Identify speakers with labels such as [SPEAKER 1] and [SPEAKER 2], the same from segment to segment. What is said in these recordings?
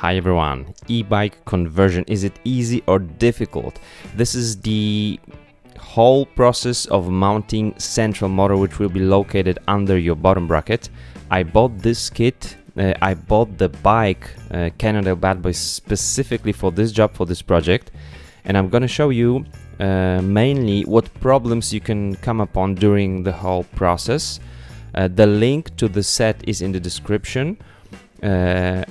[SPEAKER 1] Hi everyone, e-bike conversion, is it easy or difficult? This is the whole process of mounting central motor, which will be located under your bottom bracket. I bought this kit, I bought the bike Cannondale Bad Boy specifically for this job, for this project, and I'm gonna show you mainly what problems you can come upon during the whole process. The link to the set is in the description. I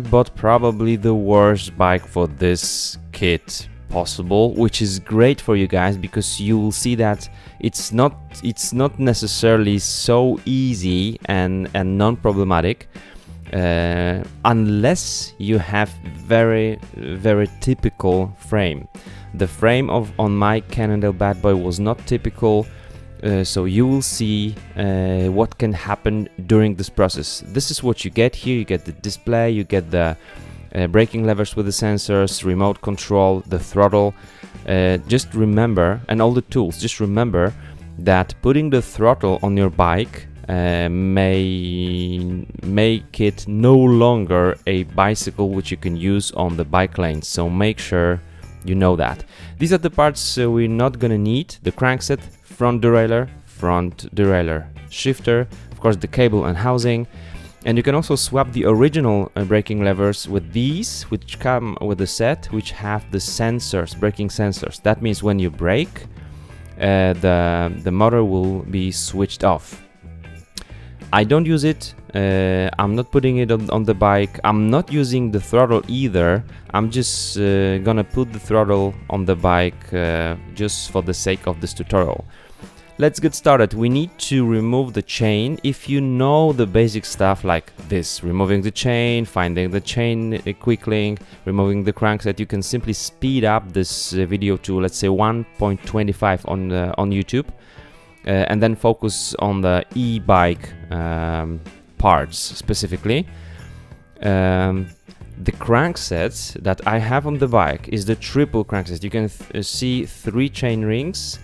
[SPEAKER 1] bought probably the worst bike for this kit possible, which is great for you guys because you will see that it's not necessarily so easy and non-problematic unless you have very typical frame. The frame on my Cannondale Bad Boy was not typical. So you will see what can happen during this process. This is what you get here. You get the display, you get the braking levers with the sensors, remote control, the throttle. Just remember, and all the tools, just remember that putting the throttle on your bike may make it no longer a bicycle which you can use on the bike lane. So make sure you know that. These are the parts we're not gonna need: the crankset, front derailleur, shifter, of course the cable and housing. And you can also swap the original braking levers with these, which come with the set, which have the sensors, braking sensors. That means when you brake, the motor will be switched off. I don't use it. I'm not putting it on the bike. I'm not using the throttle either. I'm just gonna put the throttle on the bike just for the sake of this tutorial. Let's get started. We need to remove the chain. If you know the basic stuff like this, removing the chain, finding the chain quick link, removing the crankset, you can simply speed up this video to, let's say, 1.25 on YouTube. And then focus on the e-bike parts specifically. The crankset that I have on the bike is the triple crankset. You can see 3 chain rings.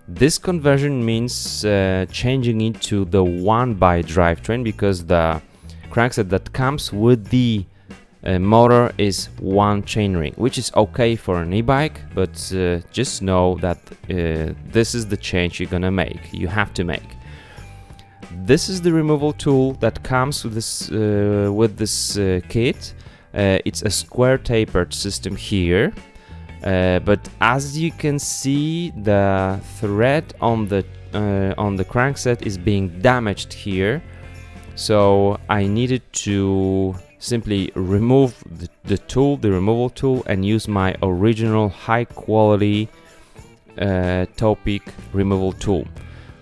[SPEAKER 1] This conversion means changing into the 1x drivetrain because the crankset that comes with the motor is 1 chainring, which is okay for an e-bike, but just know that this is the change you're gonna make, you have to make. This is the removal tool that comes with this kit. It's a square tapered system here, but as you can see, the thread on the crankset is being damaged here, so I needed to simply remove the removal tool and use my original high quality Topic removal tool.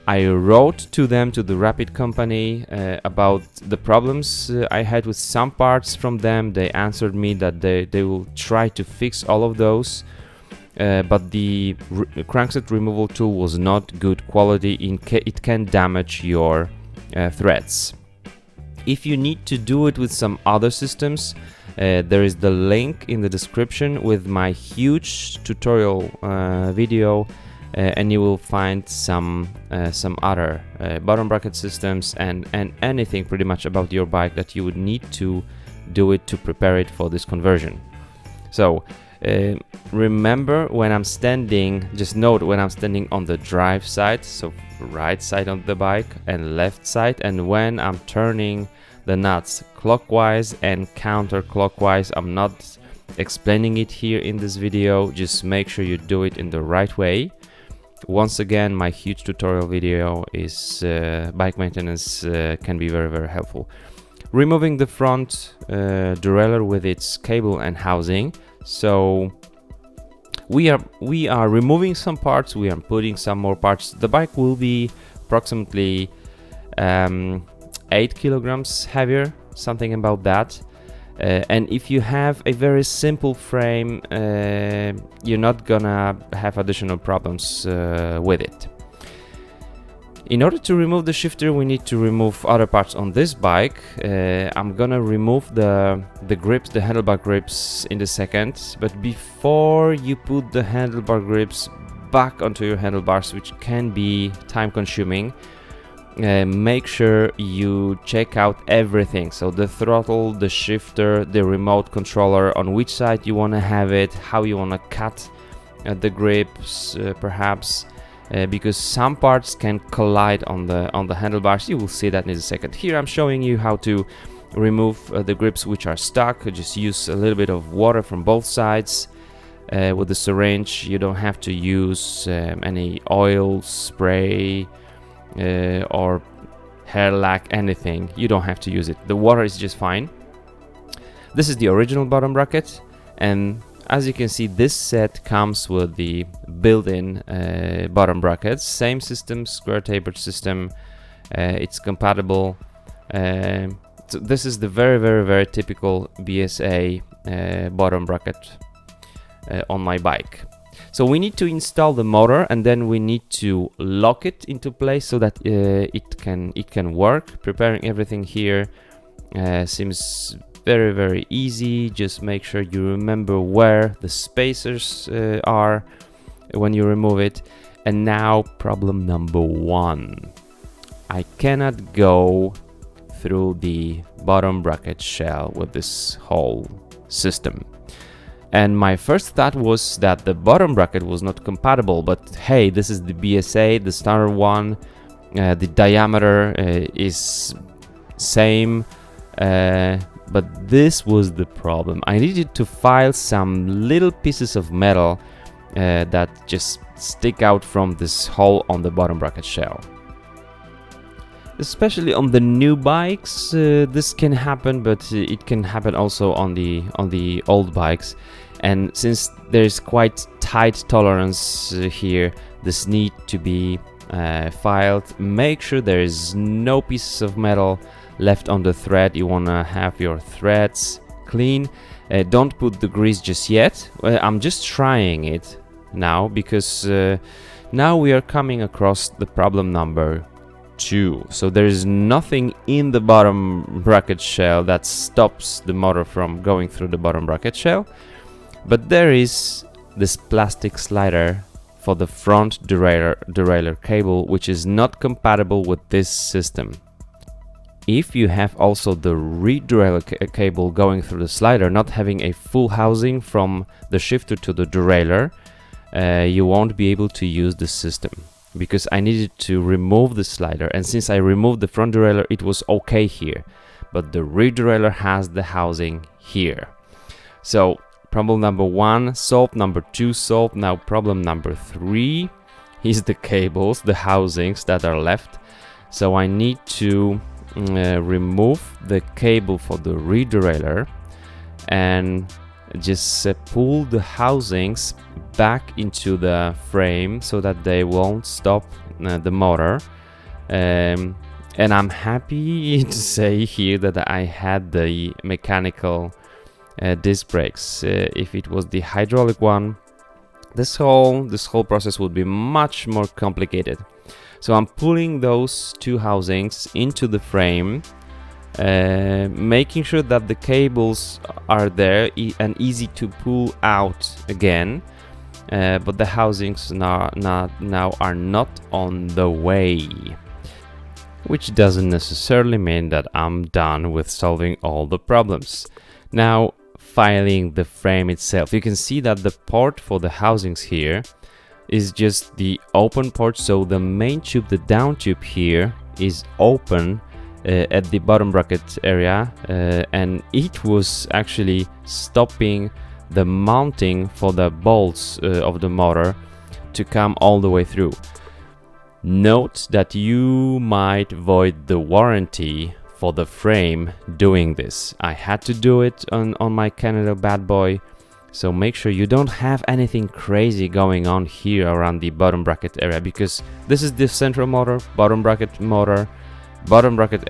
[SPEAKER 1] I wrote to the Rapid company about the problems I had with some parts from them. They answered me that they will try to fix all of those, but the crankset removal tool was not good quality. It can damage your threads. If you need to do it with some other systems, there is the link in the description with my huge tutorial video, and you will find some other bottom bracket systems and anything pretty much about your bike that you would need to do it to prepare it for this conversion. So remember, when I'm standing, just note when I'm standing on the drive side, so right side on the bike and left side, and when I'm turning the nuts clockwise and counterclockwise. I'm not explaining it here in this video, just make sure you do it in the right way. Once again, my huge tutorial video is bike maintenance, can be very helpful. Removing the front derailleur with its cable and housing. So we are removing some parts, we are putting some more parts. The bike will be approximately 8 kilograms heavier, something about that. And if you have a very simple frame, you're not gonna have additional problems with it. In order to remove the shifter, we need to remove other parts on this bike. I'm gonna remove the grips, the handlebar grips, in a second. But before you put the handlebar grips back onto your handlebars, which can be time consuming, make sure you check out everything. So the throttle, the shifter, the remote controller, on which side you want to have it, how you want to cut the grips, perhaps, because some parts can collide on the handlebars. You will see that in a second. Here I'm showing you how to remove the grips which are stuck. Just use a little bit of water from both sides with the syringe. You don't have to use any oil, spray, or hair lac, anything. You don't have to use it. The water is just fine. This is the original bottom bracket, and as you can see, this set comes with the built-in bottom brackets. Same system, square tapered system. It's compatible. So this is the very typical BSA bottom bracket on my bike. So we need to install the motor, and then we need to lock it into place so that it can work. Preparing everything here seems very easy. Just make sure you remember where the spacers are when you remove it. And now problem number one. I cannot go through the bottom bracket shell with this whole system. And my first thought was that the bottom bracket was not compatible, but hey, this is the BSA, the standard one. The diameter is same, but this was the problem. I needed to file some little pieces of metal that just stick out from this hole on the bottom bracket shell. Especially on the new bikes, this can happen, but it can happen also on the old bikes. And since there's quite tight tolerance here, this need to be filed. Make sure there is no pieces of metal left on the thread. You want to have your threads clean. Don't put the grease just yet. I'm just trying it now because now we are coming across the problem number 2. So there is nothing in the bottom bracket shell that stops the motor from going through the bottom bracket shell, but there is this plastic slider for the front derailleur cable, which is not compatible with this system. If you have also the rear derailleur cable going through the slider, not having a full housing from the shifter to the derailleur, you won't be able to use the system, because I needed to remove the slider, and since I removed the front derailleur, it was okay here, but the rear derailleur has the housing here. So problem number 1 solved, number 2 solved. Now problem number 3 is the cables, the housings that are left. So I need to remove the cable for the rear derailleur and just pull the housings back into the frame so that they won't stop the motor. And I'm happy to say here that I had the mechanical disc brakes. If it was the hydraulic one, this whole process would be much more complicated. So I'm pulling those 2 housings into the frame, making sure that the cables are there and easy to pull out again, but the housings now are not on the way, which doesn't necessarily mean that I'm done with solving all the problems. Now, filing the frame itself, you can see that the port for the housings here is just the open port, so the main tube, the down tube here, is open at the bottom bracket area, and it was actually stopping the mounting for the bolts of the motor to come all the way through. Note that you might void the warranty for the frame doing this. I had to do it on my Cannondale Bad Boy, so make sure you don't have anything crazy going on here around the bottom bracket area, because this is the central motor, bottom bracket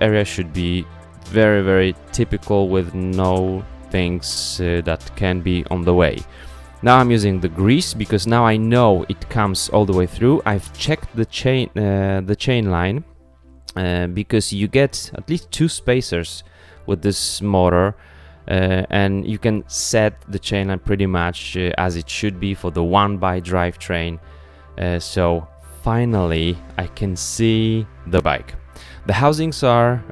[SPEAKER 1] area should be very typical with no things that can be on the way. Now I'm using the grease because now I know it comes all the way through. I've checked the chain line, because you get at least 2 spacers with this motor, and you can set the chain line pretty much as it should be for the 1x drivetrain. So finally I can see the bike. The housings are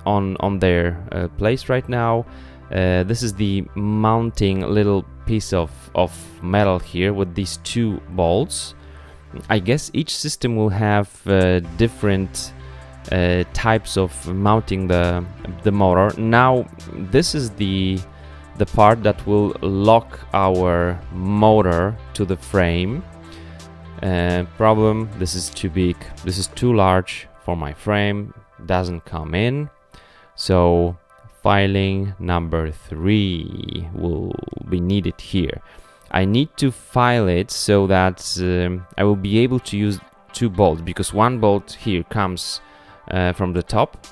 [SPEAKER 1] on their place right now. This is the mounting little piece of metal here with these two bolts. I guess each system will have different types of mounting the motor. Now this is the part that will lock our motor to the frame. Problem, this is too big, this is too large for my frame, doesn't come in. So filing number 3 will be needed here. I need to file it so that I will be able to use 2 bolts, because one bolt here comes from the top,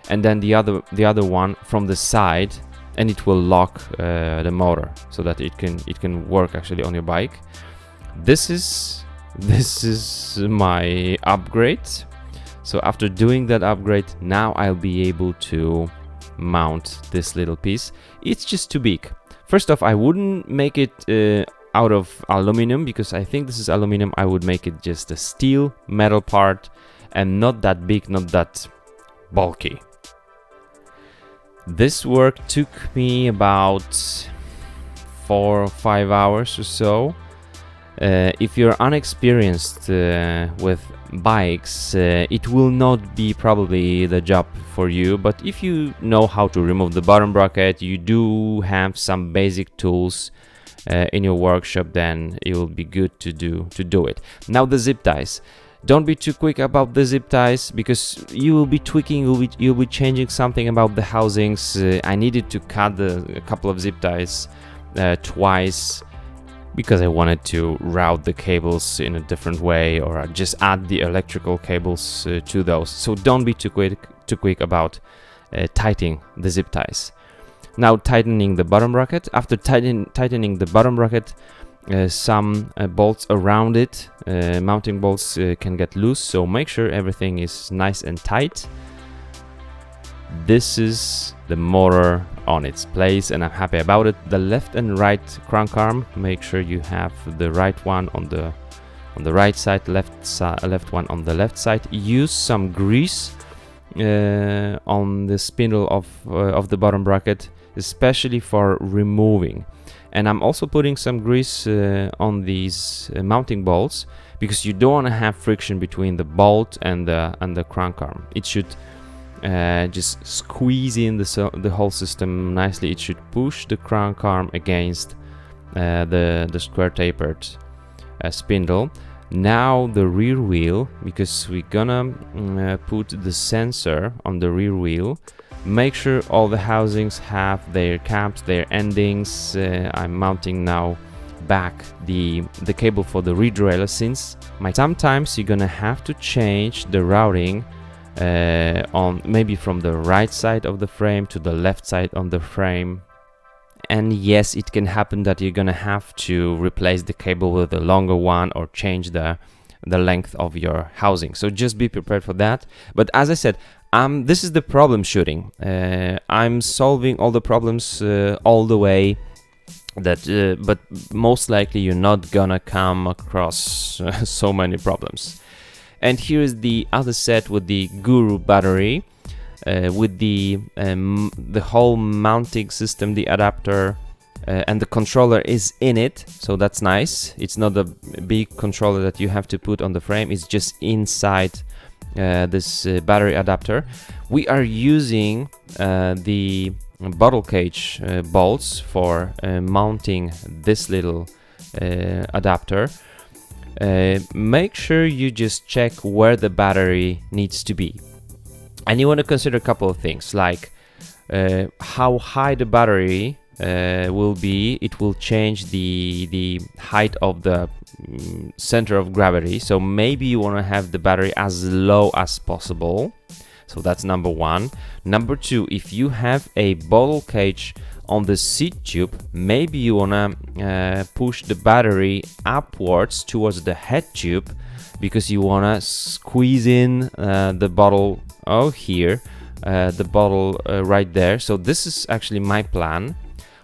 [SPEAKER 1] and then the other one from the side, and it will lock the motor so that it can work actually on your bike. This is my upgrade. So after doing that upgrade, now I'll be able to mount this little piece. It's just too big. First off, I wouldn't make it out of aluminum, because I think this is aluminum. I would make it just a steel metal part, and not that big, not that bulky. This work took me about 4 or 5 hours or so. If you're unexperienced with bikes, it will not be probably the job for you, but if you know how to remove the bottom bracket, you do have some basic tools in your workshop, then it will be good to do it. Now the zip ties. Don't be too quick about the zip ties, because you will be tweaking, you'll be changing something about the housings. I needed to cut a couple of zip ties twice, because I wanted to route the cables in a different way, or just add the electrical cables to those. So don't be too quick about tightening the zip ties. Now tightening the bottom bracket. After tightening the bottom bracket, some bolts around it, mounting bolts, can get loose, so make sure everything is nice and tight. This is the motor on its place, and I'm happy about it. The left and right crank arm, make sure you have the right one on the right side, left one on the left side. Use some grease on the spindle of the bottom bracket, especially for removing. And I'm also putting some grease on these mounting bolts, because you don't want to have friction between the bolt and the crank arm. It should just squeeze in the whole system nicely. It should push the crank arm against the square tapered spindle. Now the rear wheel, because we're gonna put the sensor on the rear wheel. Make sure all the housings have their caps, their endings. I'm mounting now back the cable for the rear derailleur, since sometimes you're gonna have to change the routing on maybe from the right side of the frame to the left side on the frame. And yes, it can happen that you're gonna have to replace the cable with a longer one, or change the length of your housing. So just be prepared for that. But as I said, this is the problem shooting. I'm solving all the problems all the way. But most likely you're not gonna come across so many problems. And here is the other set with the Guru battery, with the whole mounting system, the adapter, and the controller is in it, so that's nice. It's not a big controller that you have to put on the frame, it's just inside this battery adapter. We are using the bottle cage bolts for mounting this little adapter. Make sure you just check where the battery needs to be, and you want to consider a couple of things, like how high the battery will be. It will change the height of the center of gravity, so maybe you want to have the battery as low as possible. So that's number one. Number two, if you have a bottle cage on the seat tube, maybe you wanna push the battery upwards towards the head tube, because you wanna squeeze in the bottle here, the bottle right there. So this is actually my plan.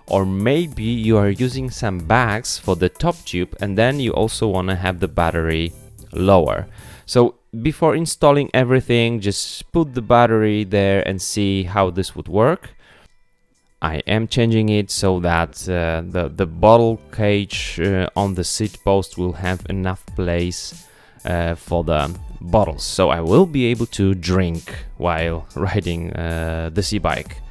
[SPEAKER 1] Or maybe you are using some bags for the top tube, and then you also wanna have the battery lower. So before installing everything, just put the battery there and see how this would work. I am changing it so that the bottle cage on the seat post will have enough place for the bottles, so I will be able to drink while riding this e-bike.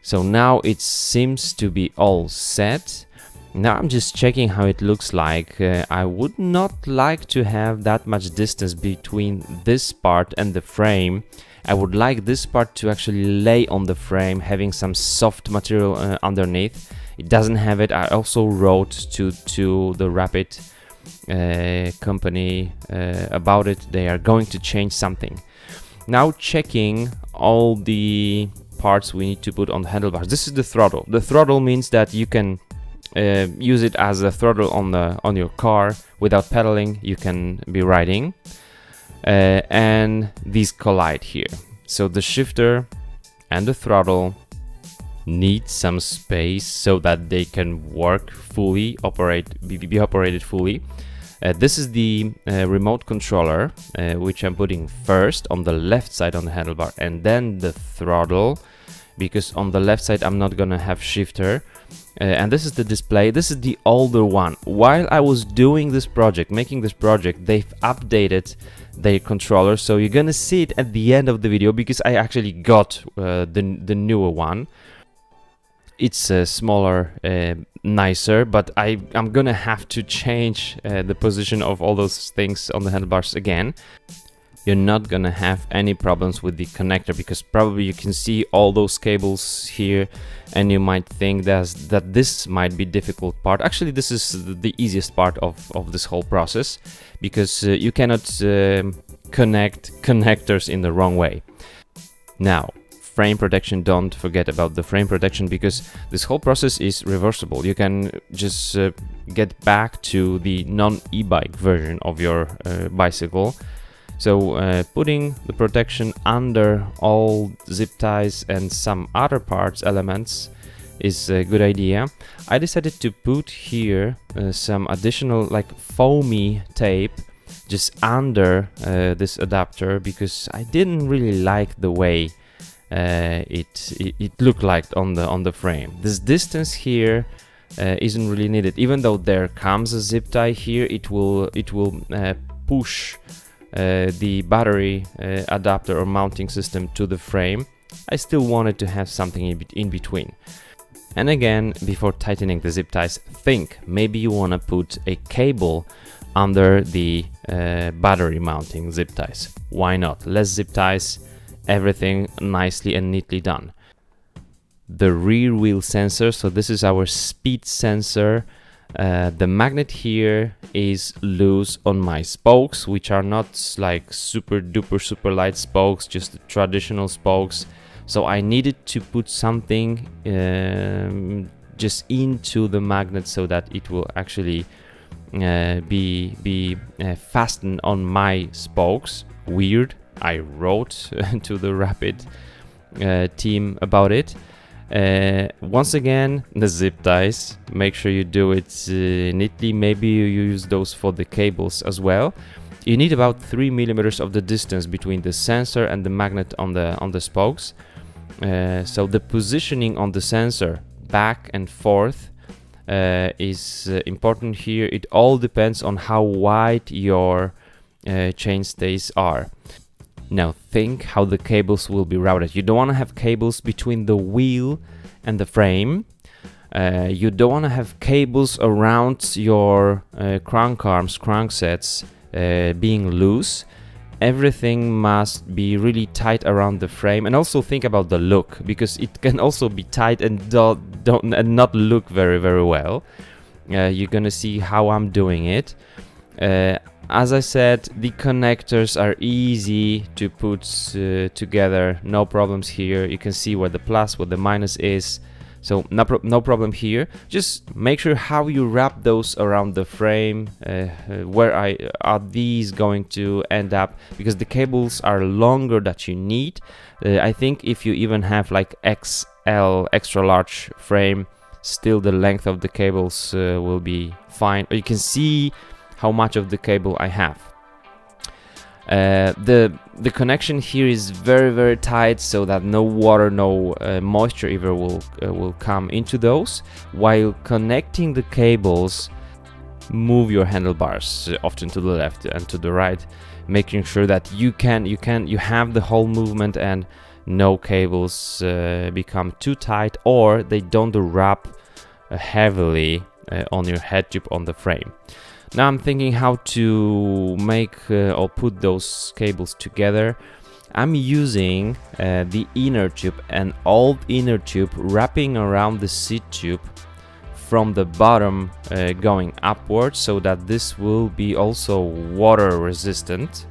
[SPEAKER 1] So now it seems to be all set. Now I'm just checking how it looks like. I would not like to have that much distance between this part and the frame. I would like this part to actually lay on the frame, having some soft material underneath. It doesn't have it. I also wrote to the Rapid company about it. They are going to change something. Now checking all the parts we need to put on the handlebars. This is the throttle. The throttle means that you can use it as a throttle on your car. Without pedaling, you can be riding. And these collide here. So the shifter and the throttle need some space so that they can work fully, be operated fully. This is the remote controller, which I'm putting first on the left side on the handlebar, and then the throttle, because on the left side I'm not gonna have shifter. And this is the display. This is the older one. While I was doing this project, making this project, they've updated their controller, so you're gonna see it at the end of the video, because I actually got the newer one. It's smaller, nicer, but I'm gonna have to change the position of all those things on the handlebars again. You're not gonna have any problems with the connector, because probably you can see all those cables here and you might think that this might be difficult part. Actually, this is the easiest part of this whole process, because you cannot connect connectors in the wrong way. Now, frame protection, don't forget about the frame protection, because this whole process is reversible. You can just get back to the non-e-bike version of your bicycle. So putting the protection under all zip ties and some other parts, elements, is a good idea. I decided to put here some additional like foamy tape just under this adapter, because I didn't really like the way it looked like on the frame. This distance here isn't really needed. Even though there comes a zip tie here, it will push the battery adapter or mounting system to the frame. I still wanted to have something in between. And again, before tightening the zip ties, think maybe you want to put a cable under the battery mounting zip ties. Why not? Less zip ties, everything nicely and neatly done. The rear wheel sensor, so this is our speed sensor. The magnet here is loose on my spokes, which are not like super light spokes, just the traditional spokes. So I needed to put something just into the magnet so that it will actually be fastened on my spokes. Weird. I wrote to the Rapid team about it. Once again, the zip ties, make sure you do it neatly. Maybe you use those for the cables as well. You need about 3 millimeters of the distance between the sensor and the magnet on the spokes. So the positioning on the sensor back and forth is important here. It all depends on how wide your chainstays are. Now think how the cables will be routed. You don't want to have cables between the wheel and the frame. You don't want to have cables around your crank arms, cranksets being loose. Everything must be really tight around the frame. And also think about the look, because it can also be tight and not look very well. You're gonna see how I'm doing it. As I said, the connectors are easy to put together, no problems here. You can see where the plus, where the minus is, so no problem here. Just make sure how you wrap those around the frame. Where are these going to end up, because the cables are longer that you need. I think if you even have like XL, extra large frame, still the length of the cables will be fine. You can see how much of the cable I have. The connection here is very tight, so that no water, no moisture either will come into those. While connecting the cables, move your handlebars often to the left and to the right, making sure that you have the whole movement and no cables become too tight or they don't wrap heavily on your head tube on the frame. Now I'm thinking how to make or put those cables together. I'm using the inner tube, an old inner tube wrapping around the seat tube from the bottom going upwards, so that this will be also water resistant.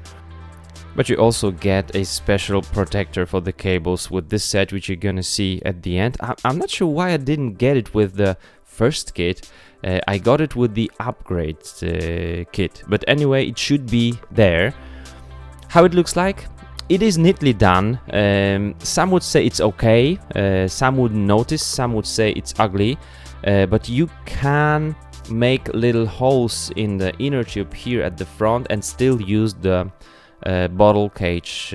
[SPEAKER 1] But you also get a special protector for the cables with this set, which you're gonna see at the end. I'm not sure why I didn't get it with the first kit. I got it with the upgrade kit, but anyway, it should be there. How it looks like? It is neatly done. Some would say it's okay, some would notice, some would say it's ugly, but you can make little holes in the inner tube here at the front and still use the bottle cage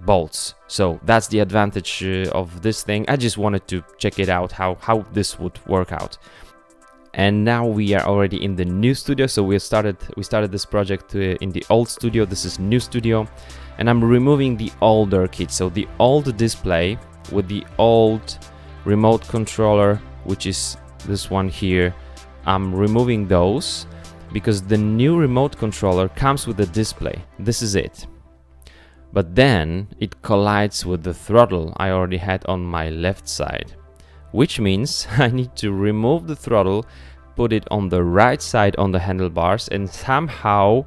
[SPEAKER 1] bolts. So that's the advantage of this thing. I just wanted to check it out, how this would work out. And now we are already in the new studio. So we started this project in the old studio. This is new studio, and I'm removing the older kit. So the old display with the old remote controller, which is this one here, I'm removing those because the new remote controller comes with a display. This is it. But then it collides with the throttle I already had on my left side, which means I need to remove the throttle, put it on the right side on the handlebars, and somehow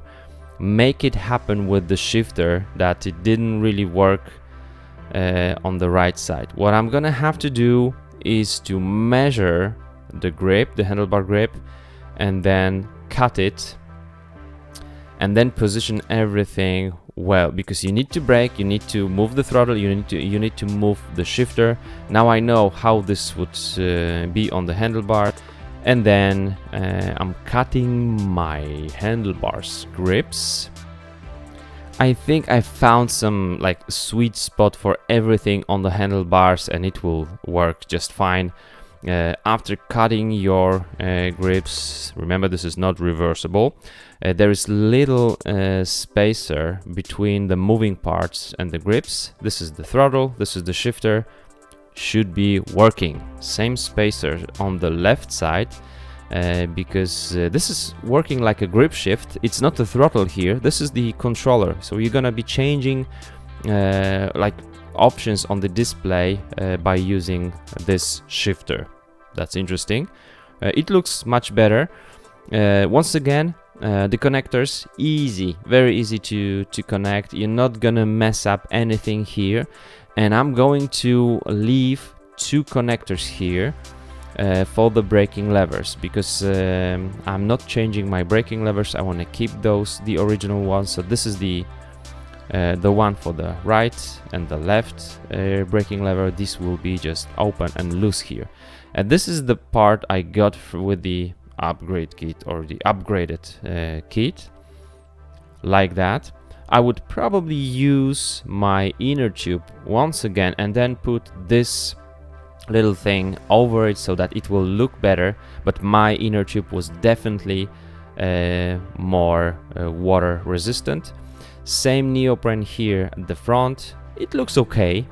[SPEAKER 1] make it happen with the shifter that it didn't really work on the right side. What I'm gonna have to do is to measure the grip, the handlebar grip, and then cut it, and then position everything well, because you need to brake, you need to move the throttle, you need to move the shifter. Now I know how this would be on the handlebar, and then I'm cutting my handlebars grips. I think I found some like sweet spot for everything on the handlebars, and it will work just fine. After cutting your grips, remember this is not reversible. There is little spacer between the moving parts and the grips. This is the throttle, this is the shifter. Should be working. Same spacer on the left side, because this is working like a grip shift. It's not the throttle here, this is the controller. So you're gonna be changing like options on the display by using this shifter. That's interesting. It looks much better. Once again, the connectors, easy, very easy to connect. You're not gonna mess up anything here. And I'm going to leave two connectors here for the braking levers, because I'm not changing my braking levers. I want to keep those the original ones. So this is the one for the right and the left braking lever. This will be just open and loose here. And this is the part I got with the upgrade kit, or the upgraded kit, like that. I would probably use my inner tube once again and then put this little thing over it so that it will look better, but my inner tube was definitely more water resistant. Same neoprene here at the front. It looks okay.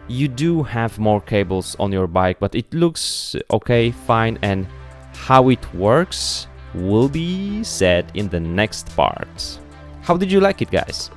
[SPEAKER 1] You do have more cables on your bike, but it looks okay, fine, and how it works will be said in the next part. How did you like it, guys?